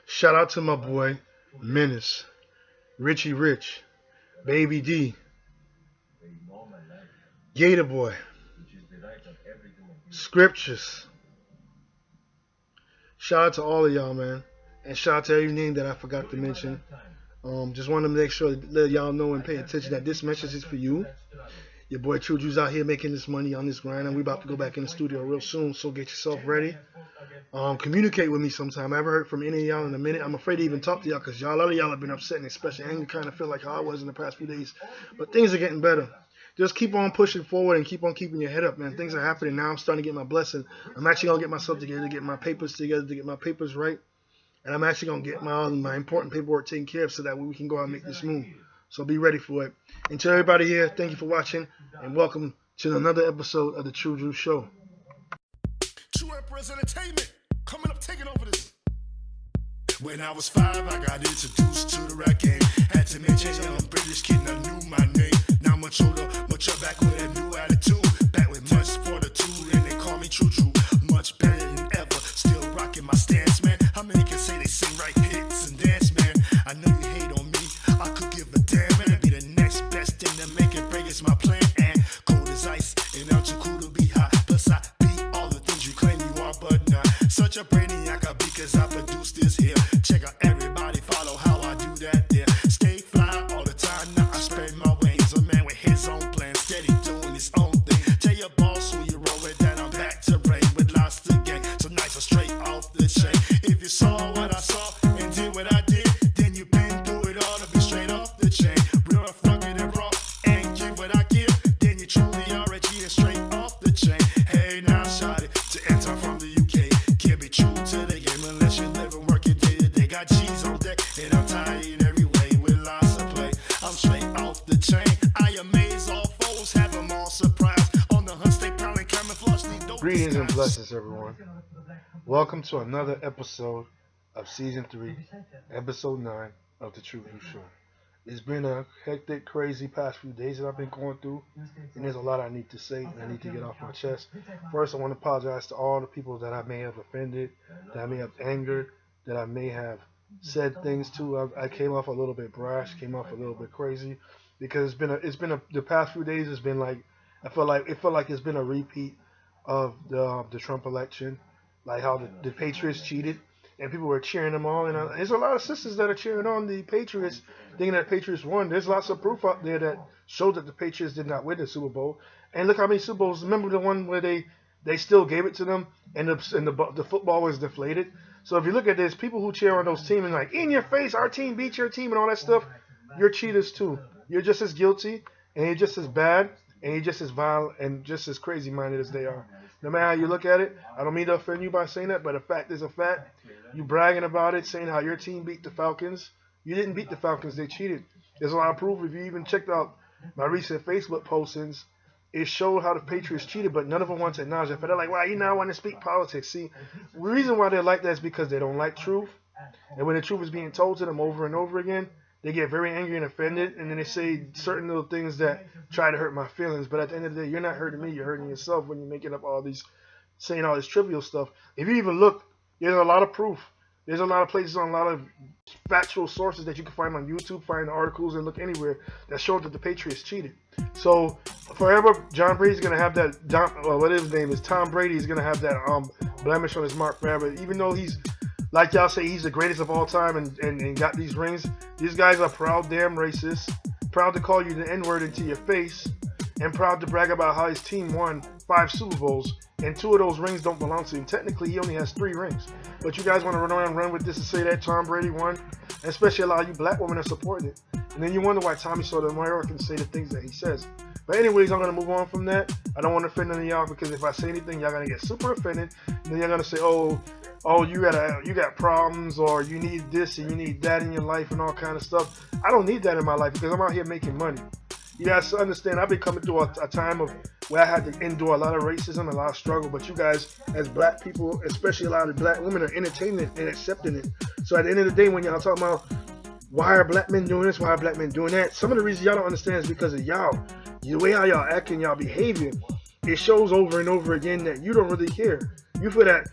Shout out to my boy, Menace, Richie Rich, Baby D, Gator Boy, Scriptures. Shout out to all of y'all, man. And shout out to every name that I forgot to mention. Just wanted to make sure to let y'all know and pay attention that this message is for you. Your boy Tru-Dru's out here making this money on this grind, and we about to go back in the studio real soon, so get yourself ready. Communicate with me sometime. I haven't heard from any of y'all in a minute. I'm afraid to even talk to y'all because a lot of y'all have been upset and especially angry, kind of feel like how I was in the past few days. But things are getting better. Just keep on pushing forward and keep on keeping your head up, man. Things are happening now. I'm starting to get my blessing. I'm actually going to get myself together to get my papers together, to get my papers right. And I'm actually going to get my important paperwork taken care of so that we can go out and make this move. So be ready for it. And to everybody here, thank you for watching and welcome to another episode of the Tru-Dru Show. True Emperor's Entertainment coming up, taking over this. When I was 5, I got introduced to the rap game. Had to make change, I'm a British kid and I knew my name. Now much older, mature back with a new attitude. Back with much fortitude and they call me Tru-Dru. Much better than ever, still rocking my stance, man. How many can say they sing right hits and dance, man? I know you hate on me, I could give a damn, man. Be the next best thing to make it break, it's my plan. And cold as ice, and I'm too cool to be hot. Plus I beat all the things you claim you are, but not such a brainiac I be, cause I produce this here. Check out everybody, follow how I do that there. Stay fly all the time, now I spread my wings. A man with his own plan, steady doing his own thing. Tell your boss who you roll with that I'm back to reign with lots to gain. So nice or straight off the chain. If you saw what I saw and did what I did, then you been through it all to be straight off the chain. Real rough, rugged and raw, and give what I give, then you truly are a G and straight off the chain. Hey now shot it to enter from the UK. Can't be true to the game unless you live and work it day to day. Got G's on deck and I'm tired every way with lots of play. I'm straight off the chain. I amaze all foes, have them all surprised. On the hunt, stay pounding, camouflage. Greetings and blessings, everyone. Welcome to another episode of Season 3, Episode 9 of the Tru-Dru Show. It's been a hectic, crazy past few days that I've been going through, and there's a lot I need to say and I need to get off my chest. First, I want to apologize to all the people that I may have offended, that I may have angered, that I may have said things to. I came off a little bit brash, came off a little bit crazy, because the past few days has been like, it felt like it's been a repeat of the Trump election, like how the Patriots cheated. And people were cheering them on. And there's a lot of sisters that are cheering on the Patriots, thinking that Patriots won. There's lots of proof out there that showed that the Patriots did not win the Super Bowl. And look how many Super Bowls. Remember the one where they still gave it to them and the football was deflated? So if you look at this, people who cheer on those teams and like, in your face, our team beat your team and all that stuff, you're cheaters too. You're just as guilty and you're just as bad and you're just as vile and just as crazy-minded as they are. No matter how you look at it, I don't mean to offend you by saying that, but a fact is a fact. You bragging about it, saying how your team beat the Falcons. You didn't beat the Falcons, they cheated. There's a lot of proof. If you even checked out my recent Facebook postings, it showed how the Patriots cheated, but none of them want to acknowledge it. But they're like, wow, you now want to speak politics. See, the reason why they're like that is because they don't like truth. And when the truth is being told to them over and over again, they get very angry and offended, and then they say certain little things that try to hurt my feelings. But at the end of the day, you're not hurting me, you're hurting yourself when you're making up saying all this trivial stuff. If you even look, there's a lot of proof. There's a lot of places on a lot of factual sources that you can find on YouTube, find articles, and look anywhere that show that the Patriots cheated. So forever, John Brady's going to have that, what his name is, Tom Brady is going to have that blemish on his mark forever. Even though he's, like y'all say, he's the greatest of all time and got these rings. These guys are proud damn racists, proud to call you the N-word into your face, and proud to brag about how his team won 5 Super Bowls, and 2 of those rings don't belong to him. Technically, he only has 3 rings. But you guys want to run around and run with this and say that Tom Brady won, and especially a lot of you black women are supporting it. And then you wonder why Tommy Sotomayor can say the things that he says. But anyways, I'm going to move on from that. I don't want to offend any of y'all, because if I say anything, y'all going to get super offended. And then y'all going to say, oh, you got problems, or you need this and you need that in your life and all kind of stuff. I don't need that in my life, because I'm out here making money. You guys understand, I've been coming through a time of where I had to endure a lot of racism, a lot of struggle, but you guys, as black people, especially a lot of black women, are entertaining it and accepting it. So at the end of the day, when y'all talking about why are black men doing this, why are black men doing that, some of the reasons y'all don't understand is because of y'all. The way how y'all act and y'all behavior, it shows over and over again that you don't really care. You feel that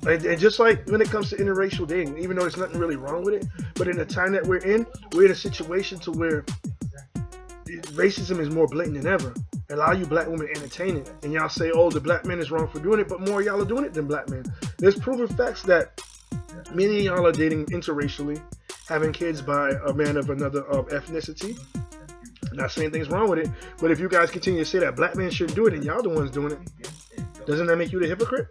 And just like when it comes to interracial dating, even though there's nothing really wrong with it, but in the time that we're in a situation to where racism is more blatant than ever. A lot of you black women entertain it, and y'all say, "Oh, the black man is wrong for doing it," but more of y'all are doing it than black men. There's proven facts that many of y'all are dating interracially, having kids by a man of another ethnicity. Not saying things wrong with it, but if you guys continue to say that black men shouldn't do it and y'all the ones doing it, doesn't that make you the hypocrite?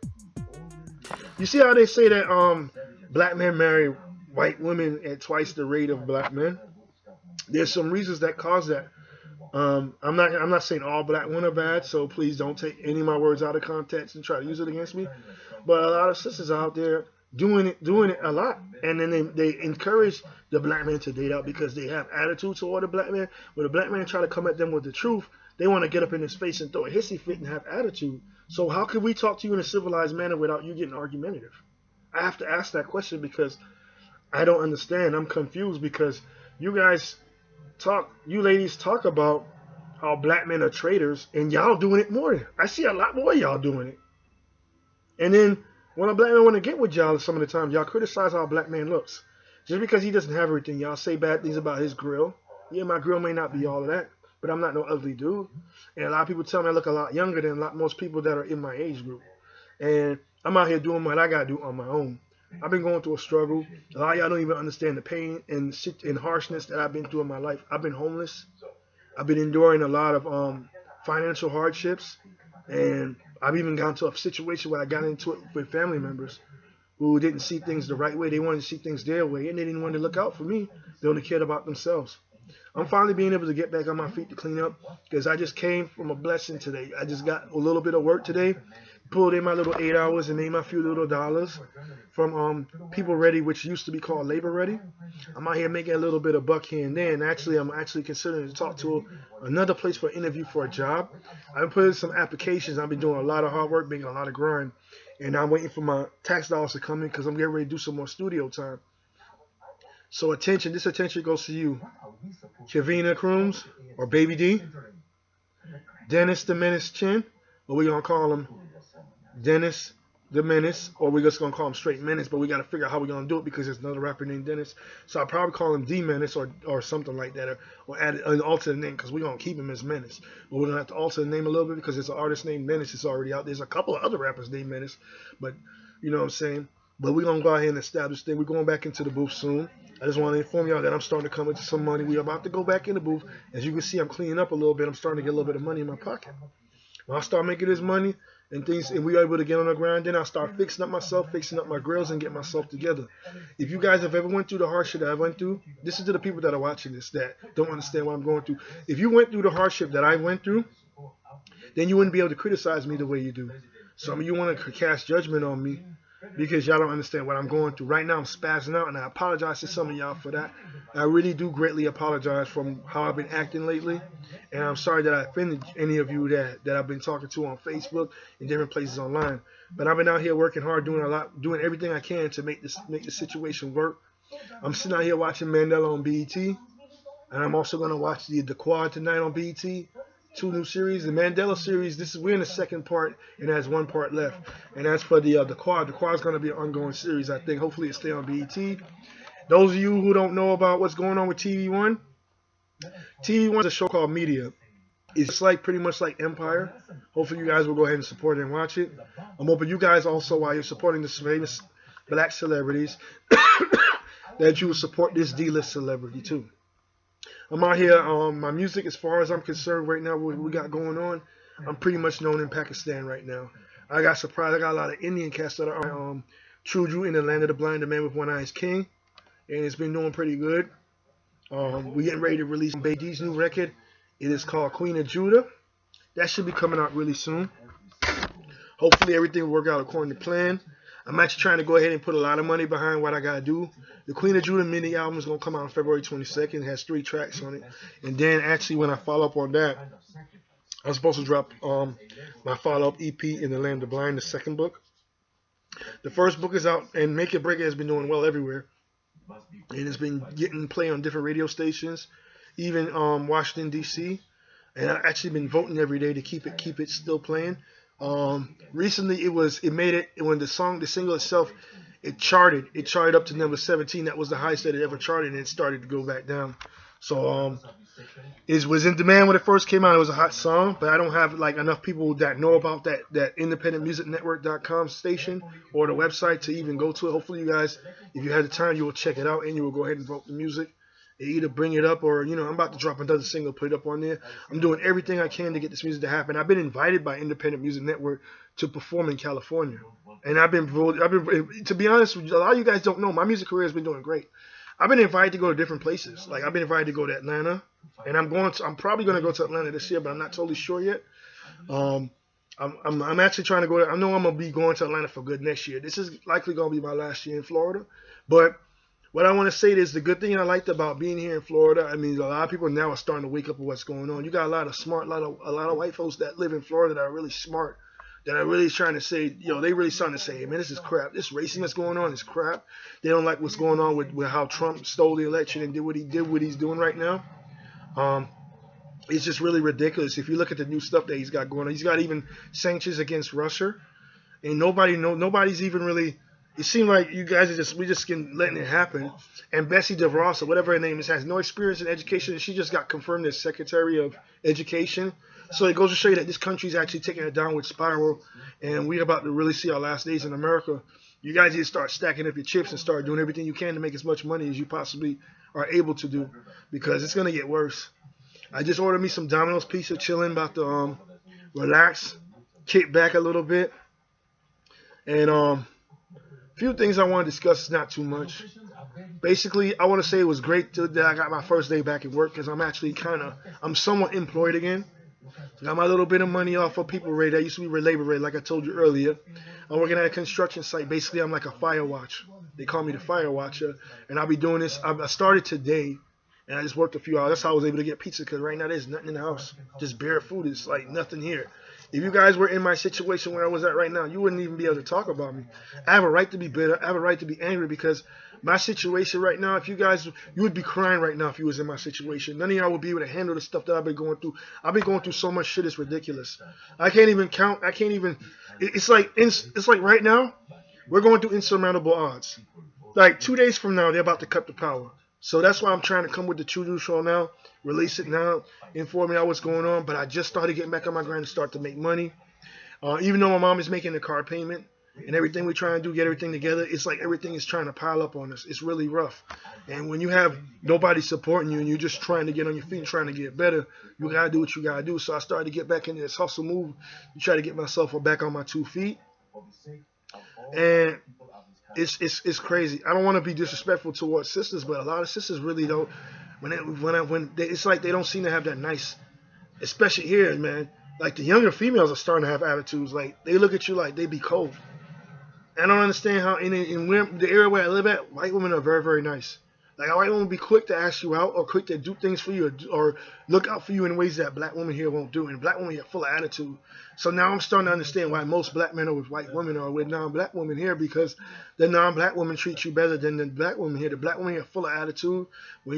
You see how they say that black men marry white women at twice the rate of black men? There's some reasons that cause that. I'm not saying all black women are bad, so please don't take any of my words out of context and try to use it against me. But a lot of sisters out there doing it a lot, and then they encourage the black man to date out because they have attitude toward the black man. When the black man try to come at them with the truth, they want to get up in his face and throw a hissy fit and have attitude. So how can we talk to you in a civilized manner without you getting argumentative? I have to ask that question because I don't understand. I'm confused because you ladies talk about how black men are traitors, and y'all doing it more. I see a lot more of y'all doing it. And then when a black man want to get with y'all, some of the time y'all criticize how a black man looks. Just because he doesn't have everything, y'all say bad things about his grill. Yeah, my grill may not be all of that, but I'm not no ugly dude. And a lot of people tell me I look a lot younger than most people that are in my age group. And I'm out here doing what I got to do on my own. I've been going through a struggle. A lot of y'all don't even understand the pain and harshness that I've been through in my life. I've been homeless. I've been enduring a lot of financial hardships. And I've even gotten to a situation where I got into it with family members who didn't see things the right way. They wanted to see things their way, and they didn't want to look out for me. They only cared about themselves. I'm finally being able to get back on my feet to clean up because I just came from a blessing today. I just got a little bit of work today, pulled in my little 8 hours and made my few little dollars from People Ready, which used to be called Labor Ready. I'm out here making a little bit of buck here and there, and I'm actually considering to talk to another place for an interview for a job. I've been putting some applications. I've been doing a lot of hard work, making a lot of grind, and I'm waiting for my tax dollars to come in because I'm getting ready to do some more studio time. So this attention goes to you, Kavina Crooms, or Baby D, Dennis the Menace Chin, or we gonna call him Dennis the Menace, or we're just gonna call him straight Menace, but we gotta figure out how we're gonna do it because there's another rapper named Dennis. So I'll probably call him D Menace or something like that, or add an alternate name because we're gonna keep him as Menace. But we're gonna have to alter the name a little bit because there's an artist named Menace that's already out. There's a couple of other rappers named Menace, but you know what I'm saying? But we're gonna go ahead and establish things. We're going back into the booth soon. I just want to inform y'all that I'm starting to come into some money. We're about to go back in the booth. As you can see, I'm cleaning up a little bit. I'm starting to get a little bit of money in my pocket. When I start making this money and things, and we are able to get on the ground, then I'll start fixing up myself, fixing up my grills, and get myself together. If you guys have ever went through the hardship that I went through, this is to the people that are watching this that don't understand what I'm going through. If you went through the hardship that I went through, then you wouldn't be able to criticize me the way you do. Some of you want to cast judgment on me because y'all don't understand what I'm going through. Right now, I'm spazzing out, and I apologize to some of y'all for that. I really do greatly apologize from how I've been acting lately, and I'm sorry that I offended any of you that I've been talking to on Facebook and different places online. But I've been out here working hard, doing everything I can to make the situation work. I'm sitting out here watching Mandela on BET, and I'm also going to watch the Quad tonight on BET. 2 new series. The Mandela series, we're in the second part, and there's 1 part left. And as for the Quad is going to be an ongoing series, I think. Hopefully it stay on BET. Those of you who don't know about what's going on with TV1, TV1 is a show called Media. It's pretty much like Empire. Hopefully you guys will go ahead and support it and watch it. I'm hoping you guys also, while you're supporting the famous black celebrities, that you will support this D-list celebrity too. I'm out here, my music, as far as I'm concerned right now, what we got going on, I'm pretty much known in Pakistan right now. I got surprised. I got a lot of Indian cats that are on Tru-Dru in the Land of the Blind, the Man with One Eye is King, and it's been doing pretty good. We're getting ready to release Baby's new record. It is called Queen of Judah. That should be coming out really soon. Hopefully everything will work out according to plan. I'm actually trying to go ahead and put a lot of money behind what I got to do. The Queen of Judah mini album is going to come out on February 22nd. It has 3 tracks on it. And then actually when I follow up on that, I'm supposed to drop my follow-up EP in the Land of the Blind, the 2nd book. The 1st book is out, and Make It Break It has been doing well everywhere. And it's been getting play on different radio stations, even Washington, D.C. And I've actually been voting every day to keep it still playing. Recently it made it when the single itself, it charted up to number 17. That was the highest that it ever charted, and it started to go back down. So it was in demand when it first came out. It was a hot song, but I don't have like enough people that know about that independentmusicnetwork.com station or the website to even go to it. Hopefully you guys, if you had the time, you will check it out and you will go ahead and vote the music. Either bring it up or, I'm about to drop another single, put it up on there. I'm doing everything I can to get this music to happen. I've been invited by Independent Music Network to perform in California. And I've been, to be honest, a lot of you guys don't know, my music career has been doing great. I've been invited to go to different places. Like I've been invited to go to Atlanta, and I'm probably going to go to Atlanta this year, but I'm not totally sure yet. I'm actually trying to go I know I'm going to be going to Atlanta for good next year. This is likely going to be my last year in Florida, but what I want to say is the good thing I liked about being here in Florida. I mean, a lot of people now are starting to wake up with what's going on. You got a lot of white folks that live in Florida that are really smart, that are really trying to say, they really starting to say, hey, man, this is crap. This racing that's going on is crap. They don't like what's going on with how Trump stole the election and did what he's doing right now. It's just really ridiculous. If you look at the new stuff that he's got going on, he's got even sanctions against Russia, and nobody's even really. It seems like you guys are we just letting it happen. And Betsy DeVos, or whatever her name is, has no experience in education, and she just got confirmed as Secretary of Education. So it goes to show you that this country is actually taking a downward spiral, and we're about to really see our last days in America. You guys need to start stacking up your chips and start doing everything you can to make as much money as you possibly are able to do, because it's going to get worse. I just ordered me some Domino's pizza, chilling, about to relax, kick back a little bit, and few things I want to discuss, not too much. Basically, I want to say it was great that I got my first day back at work, because I'm actually I'm somewhat employed again. Got my little bit of money off of people rate. I used to be labor rate, like I told you earlier. I'm working at a construction site. Basically, I'm like a fire watch. They call me the fire watcher, and I'll be doing this. I started today, and I just worked a few hours. That's how I was able to get pizza, because right now there's nothing in the house. Just bare food. It's like nothing here. If you guys were in my situation where I was at right now, you wouldn't even be able to talk about me. I have a right to be bitter. I have a right to be angry, because my situation right now, you would be crying right now if you was in my situation. None of y'all would be able to handle the stuff that I've been going through. I've been going through so much shit, it's ridiculous. I can't even count. It's like right now, we're going through insurmountable odds. Like 2 days from now, they're about to cut the power. So that's why I'm trying to come with the Tru-Dru show now, release it now, inform me what's going on. But I just started getting back on my grind to start to make money. Even though my mom is making the car payment and everything we're trying to do, get everything together, it's like everything is trying to pile up on us. It's really rough. And when you have nobody supporting you and you're just trying to get on your feet and trying to get better, you got to do what you got to do. So I started to get back into this hustle move to try to get myself back on my 2 feet. And it's crazy. I don't want to be disrespectful towards sisters, but a lot of sisters really don't. It's like they don't seem to have that nice, especially here, man. Like the younger females are starting to have attitudes. Like they look at you like they be cold. I don't understand how in the area where I live at, white women are very, very nice. Like a white woman will be quick to ask you out or quick to do things for you or look out for you in ways that black women here won't do. And black women here are full of attitude. So now I'm starting to understand why most black men are with white women or with non-black women here, because the non-black women treat you better than the black women here. The black women here are full of attitude.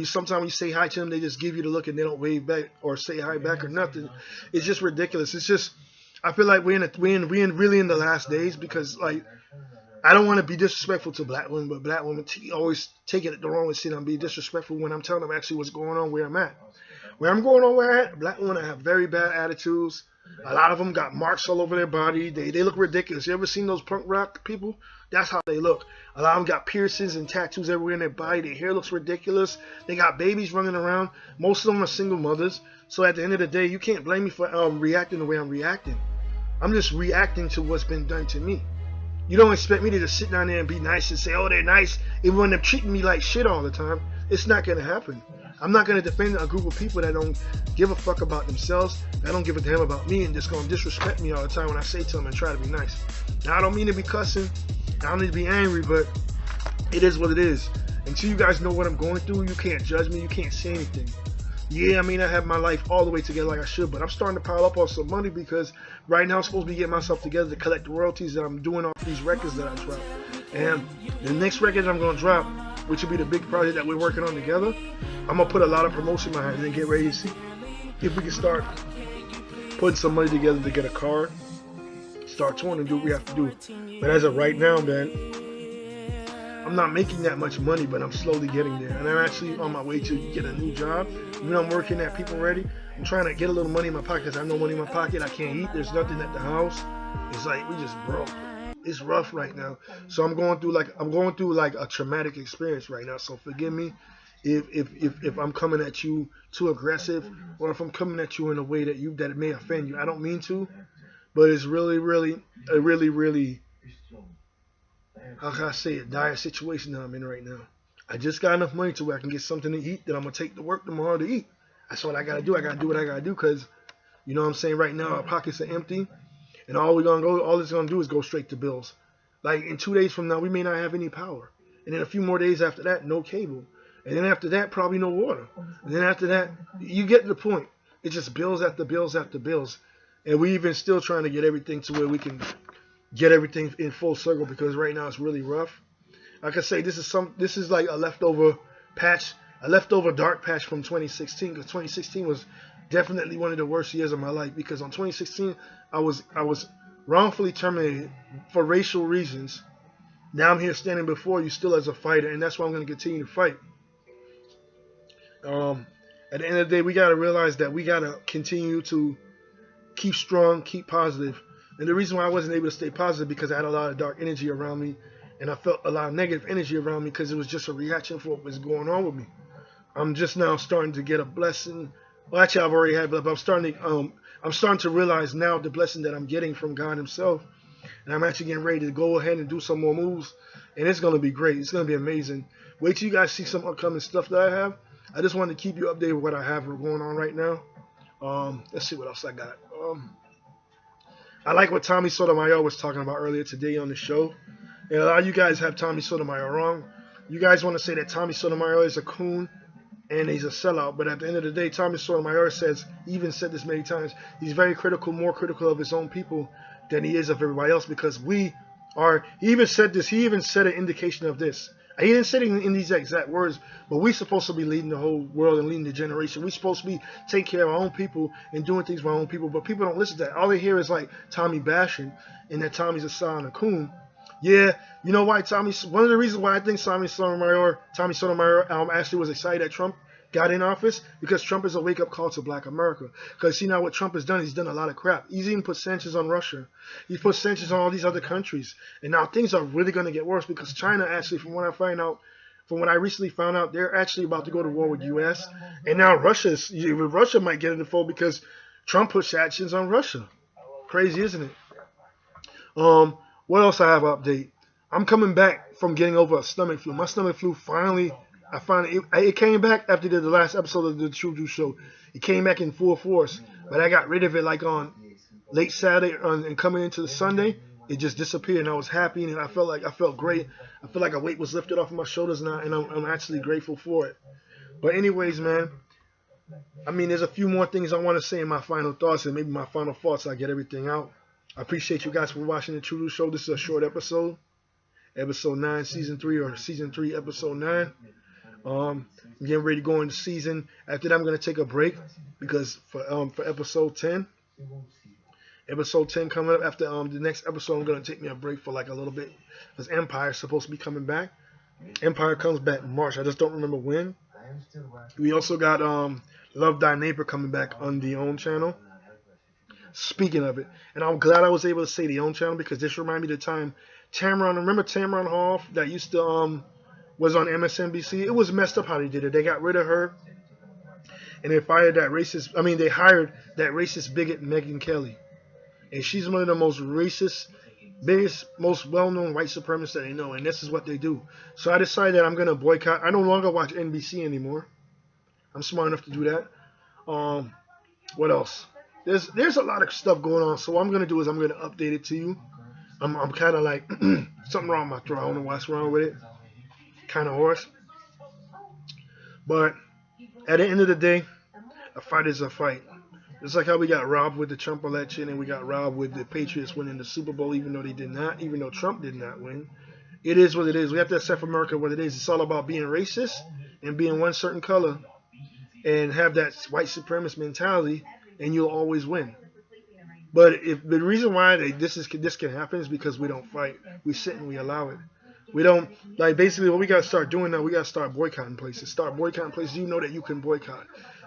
Sometimes you say hi to them, they just give you the look and they don't wave back or say hi back or nothing. It's just ridiculous. It's just, I feel like we're really in the last days, because like, I don't want to be disrespectful to black women, but black women always take it the wrong way, and be disrespectful when I'm telling them actually what's going on where I'm at. Where I'm at, black women have very bad attitudes. A lot of them got marks all over their body. They look ridiculous. You ever seen those punk rock people? That's how they look. A lot of them got piercings and tattoos everywhere in their body. Their hair looks ridiculous. They got babies running around. Most of them are single mothers. So at the end of the day, you can't blame me for reacting the way I'm reacting. I'm just reacting to what's been done to me. You don't expect me to just sit down there and be nice and say, oh, they're nice, even when they're treating me like shit all the time. It's not going to happen. I'm not going to defend a group of people that don't give a fuck about themselves, that don't give a damn about me, and just going to disrespect me all the time when I say to them and try to be nice. Now, I don't mean to be cussing. I don't need to be angry, but it is what it is. Until you guys know what I'm going through, you can't judge me. You can't say anything. Yeah, I mean, I have my life all the way together like I should, but I'm starting to pile up on some money, because right now I'm supposed to be getting myself together to collect the royalties that I'm doing off these records that I dropped. And the next record I'm going to drop, which will be the big project that we're working on together, I'm going to put a lot of promotion behind it and get ready to see if we can start putting some money together to get a car start touring and do what we have to do. But as of right now, man, I'm not making that much money, but I'm slowly getting there. And I'm actually on my way to get a new job. When I'm working at People Ready, I'm trying to get a little money in my pocket because I have no money in my pocket. I can't eat. There's nothing at the house. It's like we just broke. It's rough right now. So I'm going through like a traumatic experience right now. So forgive me if I'm coming at you too aggressive, or if I'm coming at you in a way that it may offend you. I don't mean to, but it's really, how can I say it, dire situation that I'm in right now. I just got enough money to where I can get something to eat that I'm going to take to work tomorrow to eat. That's what I got to do. I got to do what I got to do because, you know what I'm saying, right now our pockets are empty, and all it's going to do is go straight to bills. Like in 2 days from now, we may not have any power. And then a few more days after that, no cable. And then after that, probably no water. And then after that, you get the point. It's just bills after bills after bills. And we even still trying to get everything to where we can get everything in full circle because right now it's really rough. Like I say, this is like a leftover dark patch from 2016, because 2016 was definitely one of the worst years of my life, because on 2016 I was wrongfully terminated for racial reasons. Now I'm here standing before you still as a fighter, and that's why I'm going to continue to fight. At the end of the day, we got to realize that we got to continue to keep strong, keep positive. And the reason why I wasn't able to stay positive because I had a lot of dark energy around me, and I felt a lot of negative energy around me because it was just a reaction for what was going on with me. I'm just now starting to get a blessing. Well, actually, I've already had, but I'm starting to realize now the blessing that I'm getting from God Himself, and I'm actually getting ready to go ahead and do some more moves, and it's going to be great. It's going to be amazing. Wait till you guys see some upcoming stuff that I have. I just wanted to keep you updated with what I have going on right now. Let's see what else I got. I like what Tommy Sotomayor was talking about earlier today on the show. And a lot of you guys have Tommy Sotomayor wrong. You guys want to say that Tommy Sotomayor is a coon and he's a sellout. But at the end of the day, Tommy Sotomayor even said this many times, he's very critical, more critical of his own people than he is of everybody else, because he even said an indication of this. He didn't say it in these exact words, but we're supposed to be leading the whole world and leading the generation. We're supposed to be taking care of our own people and doing things for our own people, but people don't listen to that. All they hear is like Tommy bashing and that Tommy's a son and a coon. Yeah, you know why one of the reasons why I think Tommy Sotomayor actually was excited that Trump got in office, because Trump is a wake-up call to Black America. Because see now what Trump has done, he's done a lot of crap. He's even put sanctions on Russia. He's put sanctions on all these other countries. And now things are really going to get worse, because China actually, from what I recently found out, they're actually about to go to war with U.S. And now Russia might get in the fold because Trump put sanctions on Russia. Crazy, isn't it? What else I have to update? I'm coming back from getting over a stomach flu. My stomach flu it came back after the last episode of the Tru-Dru show. It came back in full force, but I got rid of it like on late Saturday and coming into the Sunday. It just disappeared, and I was happy, and I felt great. I feel like a weight was lifted off of my shoulders now, and I'm actually grateful for it. But anyways, man, I mean, there's a few more things I want to say in my final thoughts, and maybe my final thoughts, I get everything out. I appreciate you guys for watching the Tru-Dru show. This is a short episode. Episode 9, Season 3, or Season 3, Episode 9. I'm getting ready to go into season. After that, I'm going to take a break because for Episode 10. Episode 10 coming up. After the next episode, I'm going to take me a break for like a little bit, because Empire is supposed to be coming back. Empire comes back in March. I just don't remember when. We also got Love Thy Neighbor coming back on the OWN channel. Speaking of it, and I'm glad I was able to say the OWN channel, because this reminded me of the time remember Tamron Hall that used to was on MSNBC? It was messed up how they did it. They got rid of her, and they hired that racist bigot Megyn Kelly, and she's one of the most racist, biggest, most well-known white supremacists that they know, and this is what they do. So I decided that I'm gonna boycott. I no longer watch NBC anymore. I'm smart enough to do that. What else? There's a lot of stuff going on. So what I'm gonna do is I'm gonna update it to you. I'm kind of like something wrong with my throat. I don't know what's wrong with it. Kind of hoarse. But at the end of the day, a fight is a fight. It's like how we got robbed with the Trump election, and we got robbed with the Patriots winning the Super Bowl, even though Trump did not win. It is what it is. We have to accept America what it is. It's all about being racist and being one certain color and have that white supremacist mentality, and you'll always win. But if the reason why this can happen is because we don't fight. We sit and we allow it. We don't like basically what we gotta start doing now. We gotta start boycotting places. Start boycotting places. You know that you can boycott.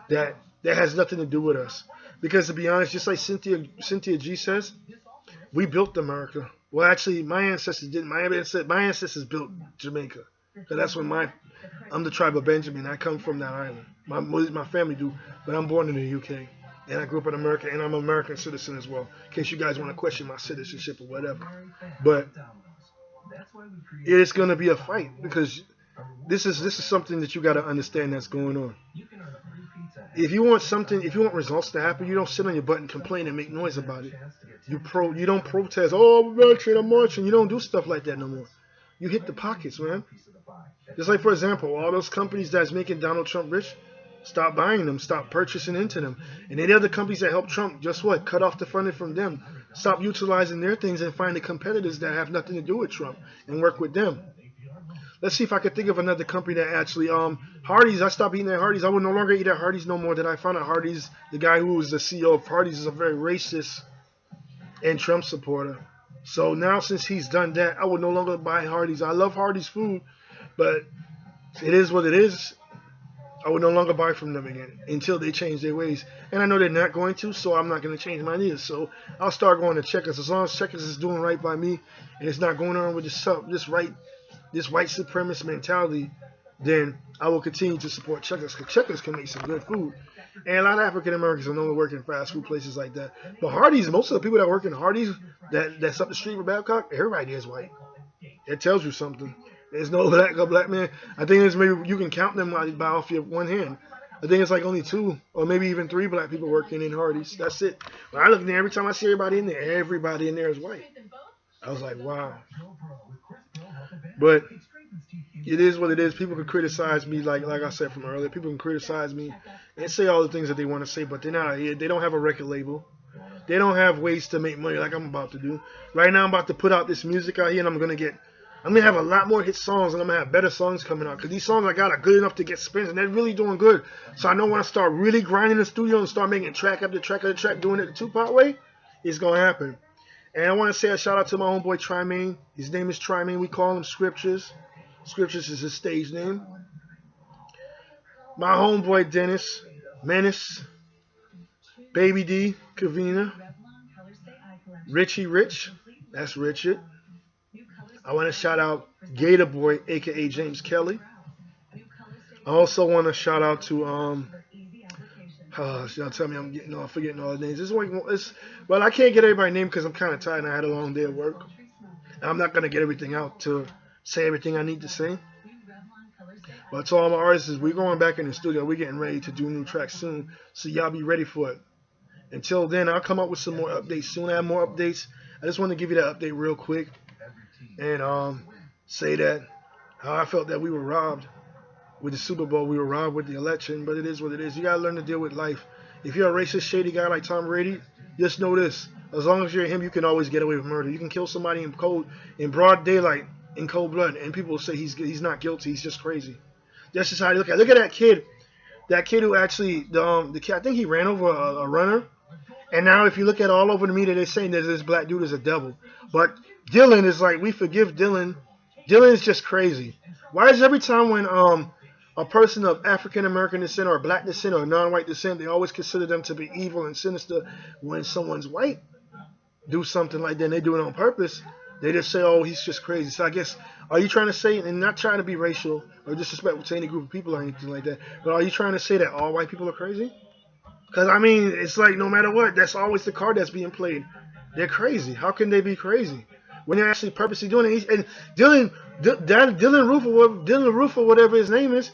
That has nothing to do with us. Because to be honest, just like Cynthia G says, we built America. Well, actually, my ancestors didn't. My ancestors built Jamaica. So that's when I'm the tribe of Benjamin. I come from that island. My family do, but I'm born in the UK. And I grew up in America, and I'm an American citizen as well. In case you guys want to question my citizenship or whatever. But it's going to be a fight because this is something that you got to understand that's going on. If you want results to happen, you don't sit on your butt and complain and make noise about it. You don't protest. Oh, I'm marching. You don't do stuff like that no more. You hit the pockets, man. Just like, for example, all those companies that's making Donald Trump rich, stop buying them, stop purchasing into them. And any other companies that help Trump, just what? Cut off the funding from them. Stop utilizing their things and find the competitors that have nothing to do with Trump and work with them. Let's see if I can think of another company that actually, Hardee's. I stopped eating at Hardee's. I would no longer eat at Hardee's no more. Then I found out Hardee's, the guy who was the CEO of Hardee's, is a very racist and Trump supporter. So now since he's done that, I would no longer buy Hardee's. I love Hardee's food, but it is what it is. I would no longer buy from them again until they change their ways. And I know they're not going to, so I'm not going to change mine either. So I'll start going to Checkers. As long as Checkers is doing right by me and it's not going on with this white supremacist mentality, then I will continue to support Checkers, because Checkers can make some good food. And a lot of African Americans are known to work in fast food places like that. But Hardee's, most of the people that work in Hardee's that's up the street from Babcock, everybody is white. It tells you something. There's no black man. I think it's maybe you can count them by off your one hand. I think it's like only 2 or maybe even 3 black people working in Hardee's. That's it. When I look in there, every time I see everybody in there is white. I was like, wow. But it is what it is. People can criticize me, like I said from earlier. People can criticize me and say all the things that they want to say, but they're not here. They don't have a record label. They don't have ways to make money like I'm about to do. Right now, I'm about to put out this music out here, and I'm gonna have a lot more hit songs, and I'm gonna have better songs coming out. Because these songs I got are good enough to get spins, and they're really doing good. So I know when I start really grinding in the studio and start making track after track after track, doing it the two-part way, it's gonna happen. And I want to say a shout out to my homeboy Trymaine. His name is Trymaine. We call him Scriptures. Scriptures is his stage name. My homeboy Dennis, Menace, Baby D, Kavina, Richie Rich, that's Richard. I want to shout out Gator Boy, aka James Kelly. I also want to shout out to y'all tell me I'm forgetting all the names. Well, I can't get everybody's name because I'm kind of tired and I had a long day at work. And I'm not gonna get everything out to say everything I need to say. But to all my artists, we're going back in the studio. We're getting ready to do new tracks soon, so y'all be ready for it. Until then, I'll come up with some more updates soon. I have more updates. I just want to give you that update real quick and say that how I felt that we were robbed with the Super Bowl. We were robbed with the election, but it is what it is. You gotta learn to deal with life. If you're a racist, shady guy like Tom Brady, just know this: as long as you're him, you can always get away with murder. You can kill somebody in broad daylight, in cold blood, and people will say he's not guilty. He's just crazy. That's just how I look at it. Look at that kid. That kid who actually the kid, I think he ran over a runner. And now if you look at all over the media, they're saying that this black dude is a devil. But Dylan is like, we forgive Dylan. Dylan is just crazy. Why is every time when a person of African American descent or black descent or non-white descent, they always consider them to be evil and sinister? When someone's white do something like that and they do it on purpose, they just say, oh, he's just crazy. So I guess, are you trying to say, and not trying to be racial or disrespectful to any group of people or anything like that, but are you trying to say that all white people are crazy? Because, I mean, it's like no matter what, that's always the card that's being played. They're crazy. How can they be crazy when they're actually purposely doing it? And Dylan Roof or whatever his name is,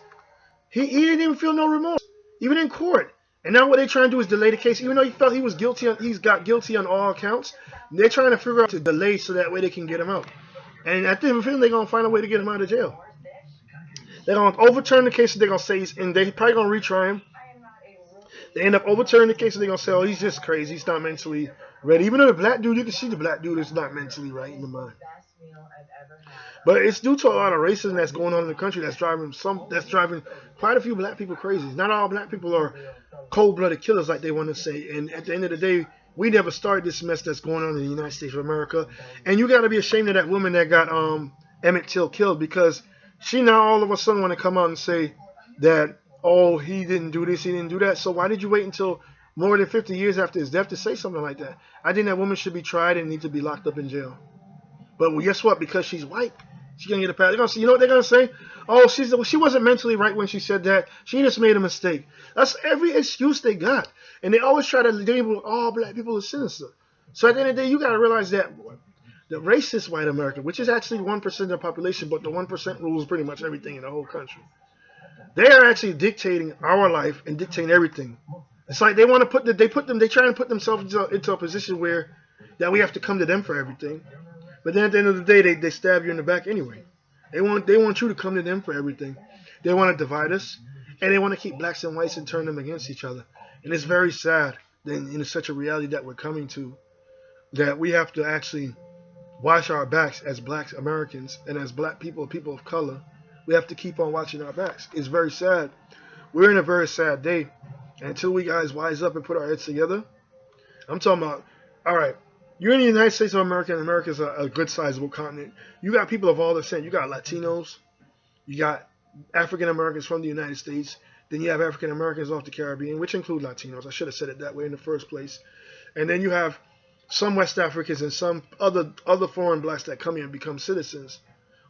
he didn't even feel no remorse, even in court. And now what they're trying to do is delay the case, even though he felt he was guilty. He's got guilty on all accounts. They're trying to figure out to delay so that way they can get him out. And I think they're gonna find a way to get him out of jail. They're gonna overturn the case. They're gonna say and they're probably gonna retry him. They end up overturning the case and they're going to say, oh, he's just crazy. He's not mentally ready. Even though the black dude, you can see the black dude is not mentally right in the mind. But it's due to a lot of racism that's going on in the country that's driving quite a few black people crazy. Not all black people are cold-blooded killers like they want to say. And at the end of the day, We never started this mess that's going on in the United States of America. And you got to be ashamed of that woman that got Emmett Till killed, because she now all of a sudden want to come out and say that, oh, he didn't do this, he didn't do that. So why did you wait until more than 50 years after his death to say something like that? I think that woman should be tried and need to be locked up in jail. But well, guess what? Because she's white, she's going to get a pass. They're gonna say, you know what they're going to say? Oh, she wasn't mentally right when she said that. She just made a mistake. That's every excuse they got. And they always try to label all black people as sinister. So at the end of the day, you got to realize that the racist white America, which is actually 1% of the population, but the 1% rules pretty much everything in the whole country. They are actually dictating our life and dictating everything. It's like they want to they try to put themselves into a position where that we have to come to them for everything. But then at the end of the day, they stab you in the back anyway. They want you to come to them for everything. They want to divide us, and they want to keep blacks and whites and turn them against each other. And it's very sad that in such a reality that we're coming to, that we have to actually watch our backs as black Americans and as black people, people of color. We have to keep on watching our backs. It's very sad. We're in a very sad day. And until we guys wise up and put our heads together, I'm talking about, all right, you're in the United States of America, and America's a good sizable continent. You got people of all descent. You got Latinos. You got African Americans from the United States. Then you have African Americans off the Caribbean, which include Latinos. I should have said it that way in the first place. And then you have some West Africans and some other foreign blacks that come here and become citizens.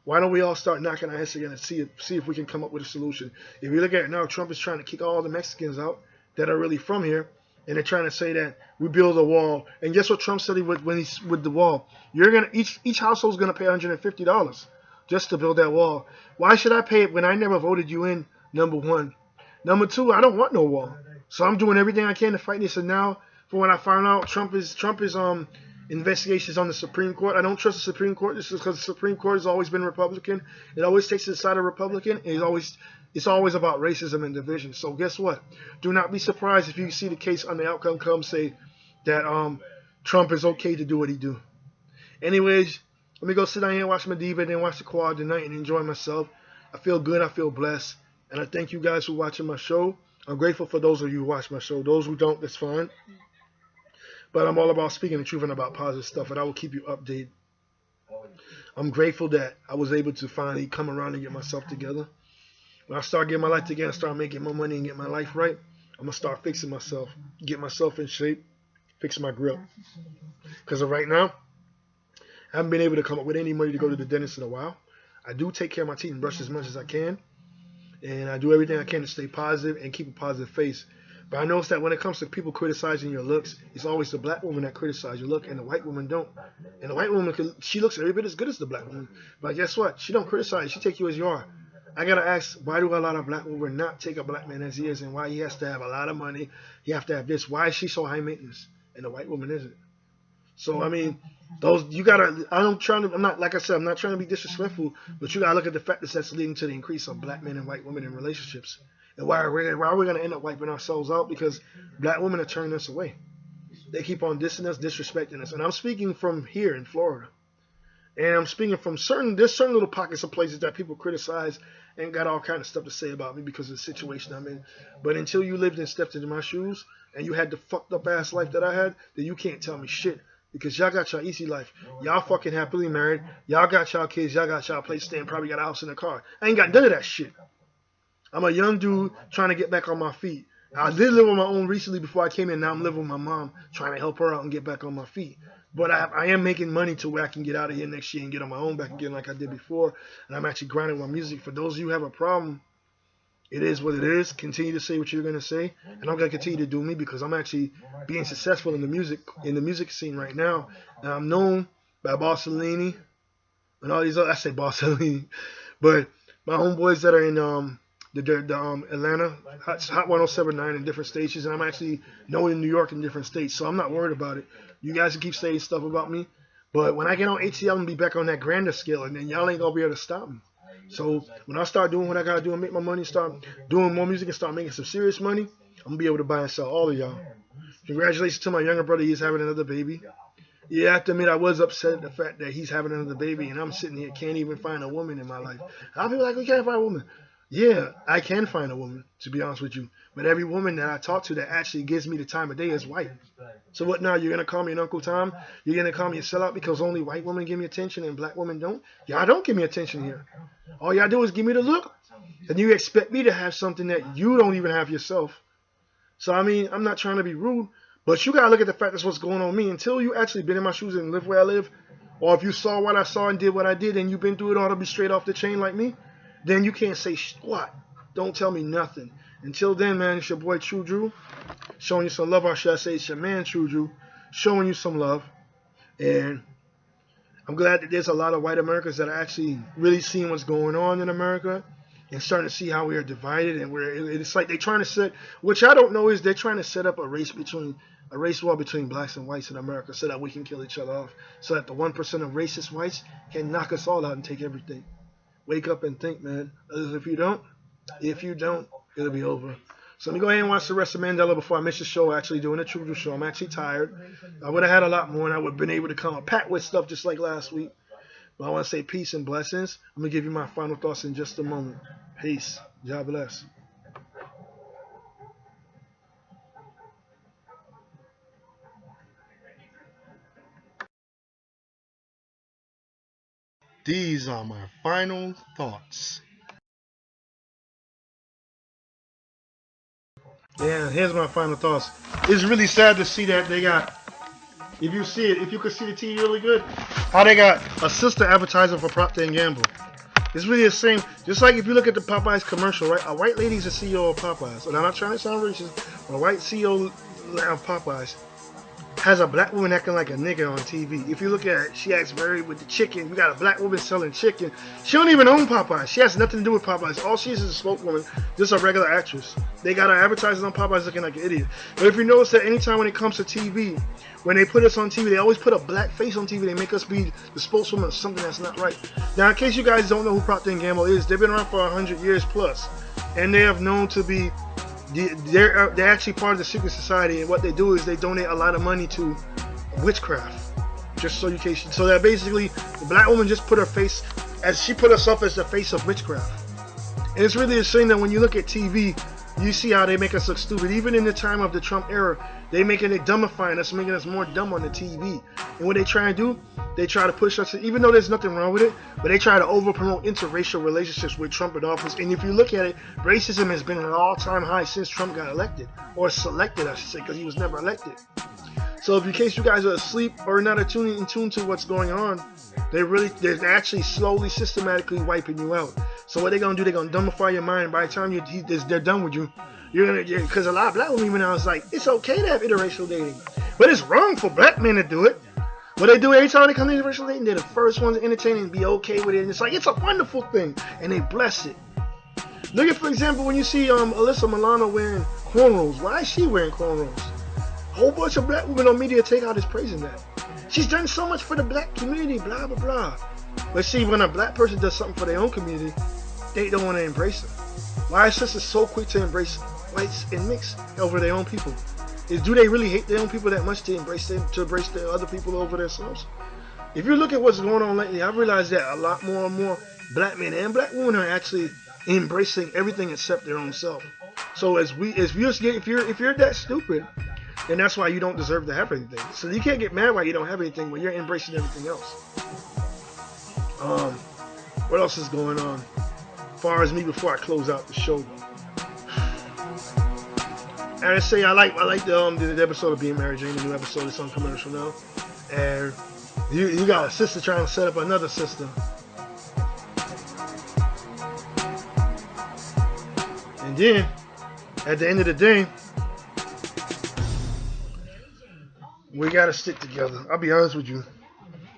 Why don't we all start knocking our heads together and see if we can come up with a solution? If you look at it now, Trump is trying to kick all the Mexicans out that are really from here, and they're trying to say that we build a wall. And guess what Trump said when he's with the wall? You're gonna each household's gonna pay $150 just to build that wall. Why should I pay it when I never voted you in? Number one. Number two, I don't want no wall. So I'm doing everything I can to fight this. And now, for when I found out Trump is investigations on the Supreme Court, I don't trust the Supreme Court. This is because the Supreme Court has always been Republican. It always takes the side of Republican. And it's always about racism and division. So guess what? Do not be surprised if you see the case on the outcome come say that Trump is okay to do what he do. Anyways, let me go sit down here and watch my diva and then watch the quad tonight and enjoy myself. I feel good. I feel blessed. And I thank you guys for watching my show. I'm grateful for those of you who watch my show. Those who don't, that's fine. But I'm all about speaking the truth and about positive stuff, and I will keep you updated. I'm grateful that I was able to finally come around and get myself together. When I start getting my life together, start making more money and get my life right, I'm going to start fixing myself, get myself in shape, fix my grip. Because of right now, I haven't been able to come up with any money to go to the dentist in a while. I do take care of my teeth and brush as much as I can. And I do everything I can to stay positive and keep a positive face. But I notice that when it comes to people criticizing your looks, it's always the black woman that criticizes your look, and the white woman don't. And the white woman, she looks every bit as good as the black woman. But guess what? She don't criticize. She take you as you are. I got to ask, why do a lot of black women not take a black man as he is, and why he has to have a lot of money? He have to have this. Why is she so high maintenance, and the white woman isn't? So, I mean, I'm not trying to be disrespectful, but you got to look at the factors that's leading to the increase of black men and white women in relationships. And why are we going to end up wiping ourselves out? Because black women are turning us away. They keep on dissing us, disrespecting us. And I'm speaking from here in Florida. And I'm speaking from there's certain little pockets of places that people criticize and got all kind of stuff to say about me because of the situation I'm in. But until you lived and stepped into my shoes and you had the fucked up ass life that I had, then you can't tell me shit. Because y'all got y'all easy life. Y'all fucking happily married. Y'all got y'all kids. Y'all got y'all place staying. Probably got a house and a car. I ain't got none of that shit. I'm a young dude trying to get back on my feet. I did live on my own recently before I came in. Now I'm living with my mom, trying to help her out and get back on my feet. But I am making money to where I can get out of here next year and get on my own back again like I did before. And I'm actually grinding my music. For those of you who have a problem, it is what it is. Continue to say what you're going to say. And I'm going to continue to do me because I'm actually being successful in the music scene right now. And I'm known by Bossellini and all these other, I say Bossellini, but my homeboys that are in Atlanta, Hot 1079 in different stations, and I'm actually known in New York in different states, so I'm not worried about it. You guys can keep saying stuff about me, but when I get on ATL, I'm going to be back on that grander scale, and then y'all ain't going to be able to stop me. So when I start doing what I got to do and make my money, start doing more music and start making some serious money, I'm going to be able to buy and sell all of y'all. Congratulations to my younger brother. He's having another baby. Yeah, I have to admit, I was upset at the fact that he's having another baby, and I'm sitting here, can't even find a woman in my life. A lot of people are like, we can't find a woman. Yeah, I can find a woman, to be honest with you. But every woman that I talk to that actually gives me the time of day is white. So what now? You're gonna call me an Uncle Tom? You're gonna call me a sellout because only white women give me attention and black women don't? Y'all don't give me attention here. All y'all do is give me the look, and you expect me to have something that you don't even have yourself. So I mean, I'm not trying to be rude, but you gotta look at the fact that's what's going on with me. Until you actually been in my shoes and live where I live, or if you saw what I saw and did what I did, and you've been through it all to be straight off the chain like me, then you can't say squat. Don't tell me nothing. Until then, man, it's your boy Tru-Dru, showing you some love, or should I say it's your man Tru-Dru, showing you some love. And I'm glad that there's a lot of white Americans that are actually really seeing what's going on in America and starting to see how we are divided, and it's like they're trying to set, which I don't know is they're trying to set up a race war between blacks and whites in America so that we can kill each other off, so that the 1% of racist whites can knock us all out and take everything. Wake up and think, man. If you don't, it'll be over. So let me go ahead and watch the rest of Mandela before I miss the show. Actually doing a Tru-Dru show. I'm actually tired. I would have had a lot more, and I would have been able to come packed with stuff just like last week. But I want to say peace and blessings. I'm going to give you my final thoughts in just a moment. Peace. God bless. These are my final thoughts. Yeah, here's my final thoughts. It's really sad to see that they got, if you see it, if you could see the TV really good, how they got a sister advertising for Procter & Gamble. It's really the same. Just like if you look at the Popeyes commercial, right? A white lady's the CEO of Popeyes. And I'm not trying to sound racist, but a white CEO of Popeyes has a black woman acting like a nigga on TV. If you look at it, she acts very with the chicken. You got a black woman selling chicken. She don't even own Popeyes. She has nothing to do with Popeyes. All she is a spokeswoman, just a regular actress. They got her advertising on Popeyes looking like an idiot. But if you notice that anytime when it comes to TV, when they put us on TV, they always put a black face on TV. They make us be the spokeswoman of something that's not right. Now, in case you guys don't know who Procter & Gamble is, they've been around for 100 years plus. And they have known to be they're actually part of the secret society, and what they do is they donate a lot of money to witchcraft, just so you can, so that basically the black woman just put her face, as she put herself as the face of witchcraft. And it's really a shame that when you look at TV, you see how they make us look stupid. Even in the time of the Trump era, they making it dumbifying us, making us more dumb on the TV. And what they try to do, they try to push us, even though there's nothing wrong with it, but they try to over-promote interracial relationships with Trump in office. And if you look at it, racism has been at an all-time high since Trump got elected, or selected, I should say, because he was never elected. So if in case you guys are asleep or not in tune to what's going on, they're actually slowly, systematically wiping you out. So what they're gonna do? They're gonna dumbify your mind. By the time they're done with you, because a lot of black women now is like, it's okay to have interracial dating, but it's wrong for black men to do it. What they do every time they come to interracial dating, they're the first ones to entertain and be okay with it, and it's like it's a wonderful thing, and they bless it. Look at, for example, when you see Alyssa Milano wearing cornrows. Why is she wearing cornrows? A whole bunch of black women on media take out is praising that. She's done so much for the black community, blah, blah, blah. But see, when a black person does something for their own community, they don't want to embrace them. Why is sisters so quick to embrace whites and mix over their own people? Do they really hate their own people that much to embrace the other people over themselves? If you look at what's going on lately, I've realized that a lot more and more black men and black women are actually embracing everything except their own self. So if you're that stupid, then that's why you don't deserve to have anything. So you can't get mad why you don't have anything when you're embracing everything else. What else is going on? As far as me, before I close out the show, and I say I like the episode of Being Mary Jane, the new episode is on commercial now, and you got a sister trying to set up another sister, and then at the end of the day, we gotta stick together. I'll be honest with you,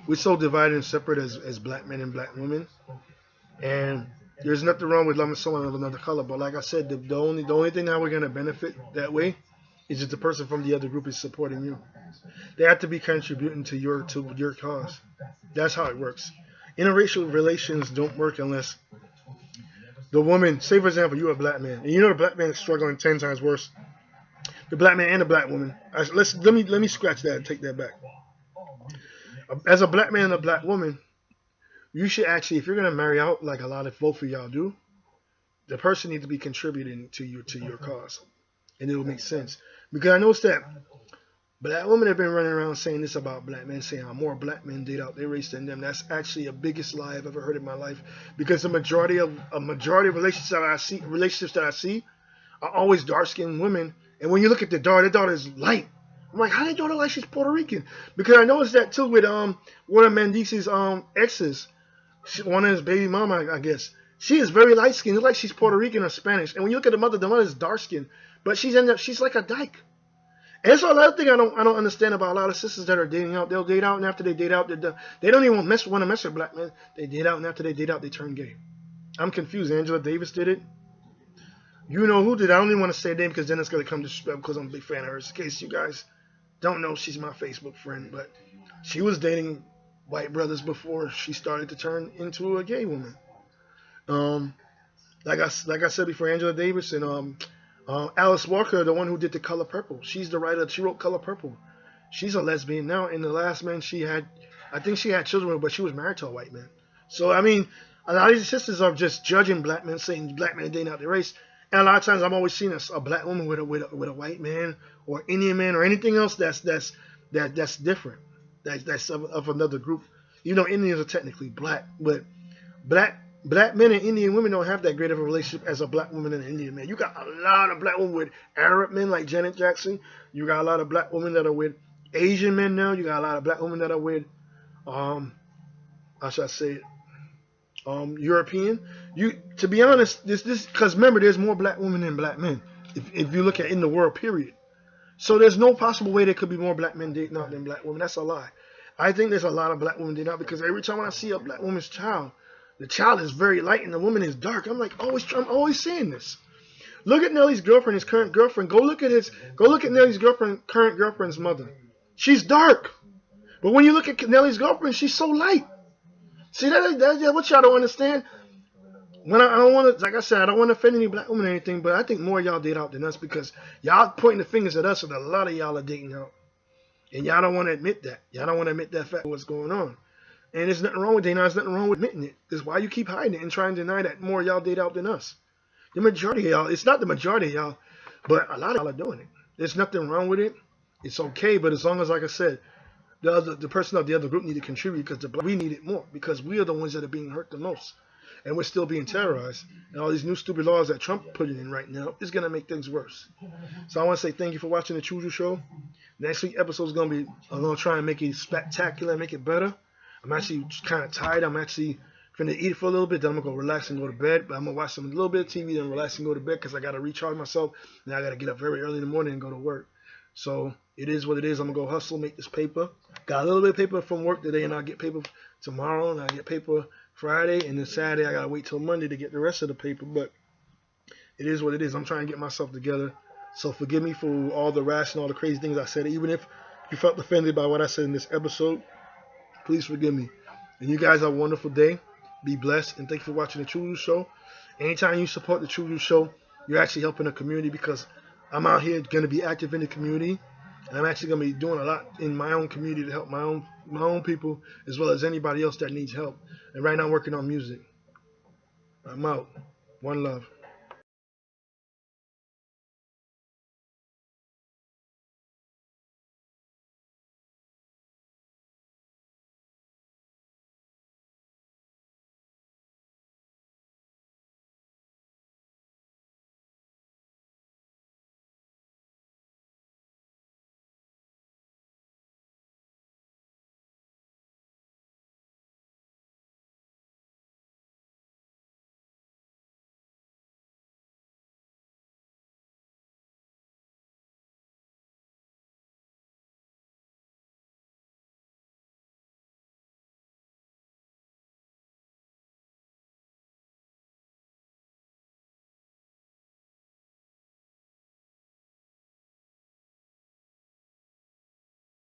we're so divided and separate as black men and black women, and there's nothing wrong with loving someone of another color, but like I said, the only thing that we're gonna benefit that way is just the person from the other group is supporting you. They have to be contributing to your cause. That's how it works. Interracial relations don't work unless the woman, say for example, you're a black man, and you know the black man is struggling 10 times worse. The black man and the black woman. Let me scratch that and take that back. As a black man and a black woman, you should actually, if you're gonna marry out like a lot of both of y'all do, the person needs to be contributing to your cause, and it'll make sense. Because I noticed that black women have been running around saying this about black men, saying how more black men date out their race than them. That's actually the biggest lie I've ever heard in my life. Because the majority of relationships that I see are always dark skinned women. And when you look at their daughter is light. I'm like, how did daughter like she's Puerto Rican? Because I noticed that too with one of Mendice's exes, one of his baby mama, I guess. She is very light skinned. It's like she's Puerto Rican or Spanish. And when you look at the mother is dark skinned, but she's like a dyke. And that's another thing I don't understand about a lot of sisters that are dating out. They'll date out, and after they date out, they don't even want to mess with black men. They date out, and after they date out, they turn gay. I'm confused. Angela Davis did it. You know who did? I don't even want to say her name because then it's going to come disrespect because I'm a big fan of hers. In case you guys don't know, she's my Facebook friend, but she was dating white brothers before she started to turn into a gay woman. Like I said before, Angela Davis and Alice Walker, the one who did The Color Purple. She's the writer. She wrote Color Purple. She's a lesbian now. And the last man she had, I think she had children with, but she was married to a white man. So, I mean, a lot of these sisters are just judging black men, saying black men are dating out their race. And a lot of times I'm always seeing a black woman with a white man or Indian man or anything else that's different. That's of another group. You know, Indians are technically black, but black men and Indian women don't have that great of a relationship as a black woman and an Indian man. You got a lot of black women with Arab men like Janet Jackson. You got a lot of black women that are with Asian men now. You got a lot of black women that are with, how should I say it, European. To be honest, this because remember, there's more black women than black men. If you look at in the world, period. So there's no possible way there could be more black men dating out than black women. That's a lie. I think there's a lot of black women dating out because every time I see a black woman's child, the child is very light and the woman is dark. I'm always saying this. Look at Nelly's girlfriend, his current girlfriend. Go look at Nelly's current girlfriend's mother. She's dark. But when you look at Nelly's girlfriend, she's so light. See, that's what y'all don't understand. When I don't want to, like I said, I don't want to offend any black women or anything, but I think more of y'all date out than us because y'all pointing the fingers at us and a lot of y'all are dating out. And y'all don't want to admit that. Y'all don't want to admit that fact of what's going on. And there's nothing wrong with dating out. There's nothing wrong with admitting it. It's why you keep hiding it and trying to deny that more of y'all date out than us. The majority of y'all, it's not the majority of y'all, but a lot of y'all are doing it. There's nothing wrong with it. It's okay, but as long as, like I said, the person of the other group need to contribute because we need it more because we are the ones that are being hurt the most. And we're still being terrorized. And all these new stupid laws that Trump put in right now is going to make things worse. So I want to say thank you for watching the Tru-Dru show. Next week's episode is going to be, I'm going to try and make it spectacular and make it better. I'm actually kind of tired. I'm actually going to eat for a little bit. Then I'm going to go relax and go to bed. But I'm going to watch a little bit of TV, then relax and go to bed because I got to recharge myself. And I got to get up very early in the morning and go to work. So it is what it is. I'm going to go hustle, make this paper. Got a little bit of paper from work today, and I'll get paper tomorrow, and I'll get paper Friday, and then Saturday I got to wait till Monday to get the rest of the paper. But it is what it is. I'm trying to get myself together. So forgive me for all the rash and all the crazy things I said. Even if you felt offended by what I said in this episode, please forgive me. And you guys have a wonderful day. Be blessed. And thank you for watching the Tru-Dru show. Anytime you support the Tru-Dru show, you're actually helping the community because I'm out here going to be active in the community. And I'm actually going to be doing a lot in my own community to help my own people as well as anybody else that needs help. And right now I'm working on music. I'm out. One love.